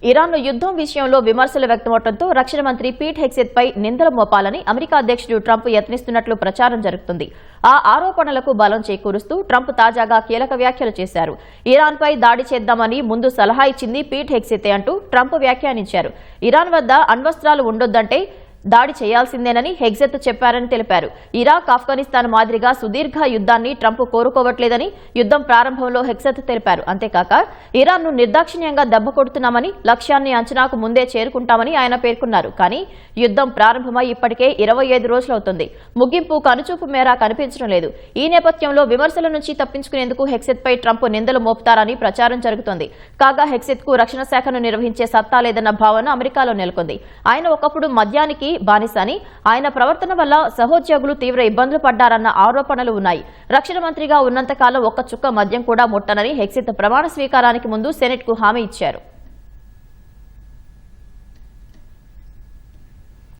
Iran యుద్ధం విషయంలో విమర్శలు వ్యక్తమవడంతో రక్షణ మంత్రి పీట్ హెగ్సెత్ పై నిందలు మోపాలని అమెరికా అధ్యక్షుడు ట్రంప్ యత్నిస్తున్నట్లు ప్రచారం జరుగుతుంది. ఆ ఆరోపణలకు బలం చేకూరుస్తూ ట్రంప్ తాజాగా కీలక వ్యాఖ్యలు చేశారు. ఇరాన్ పై దాడి చేద్దామని ముందు సలహా ఇచ్చింది పీట్ హెగ్సెతే అంటూ ట్రంప్ వ్యాఖ్యానించారు. ఇరాన్ వద్ద అణ్వస్త్రాలు ఉండొద్దంటే దాడి చేయాల్సిందేనని హెగ్సెత్ చెప్పారని తెలిపారు. ఇరాక్, ఆఫ్ఘనిస్తాన్ మాదిరిగా సుదీర్ఘ యుద్ధాన్ని ట్రంప్ కోరుకోవట్లేదని యుద్ధం ప్రారంభంలో హెగ్సెత్ తెలిపారు. అంతేకాక ఇరాన్ను నిర్దాక్షిణ్యంగా దెబ్బకొడుతున్నామని, లక్ష్యాన్ని అంచనాకు ముందే చేరుకుంటామని ఆయన పేర్కొన్నారు. కానీ యుద్ధం ప్రారంభమై ఇప్పటికే 25 రోజులవుతుంది. ముగింపు కనుచూపు మేర కనిపించడం లేదు. ఈ నేపథ్యంలో విమర్శల నుంచి తప్పించుకునేందుకు హెగ్సెత్ పై ట్రంప్ నిందలు మోపుతారని ప్రచారం జరుగుతోంది. కాగా హెగ్సెత్ కు రక్షణ శాఖను నిర్వహించే సత్తా లేదన్న భావన అమెరికాలో నెలకొంది. ఆయన ఒకప్పుడు మద్యానికి బానిసని, ఆయన ప్రవర్తన వల్ల సహోద్యోగులు తీవ్ర ఇబ్బందులు పడ్డారన్న ఆరోపణలు ఉన్నాయి. రక్షణ మంత్రిగా ఉన్నంతకాలం ఒక్క చుక్క మద్యం కూడా ముట్టనని హెగ్సెత్ ప్రమాణ స్వీకారానికి ముందు సెనెట్ కు హామీ ఇచ్చారు.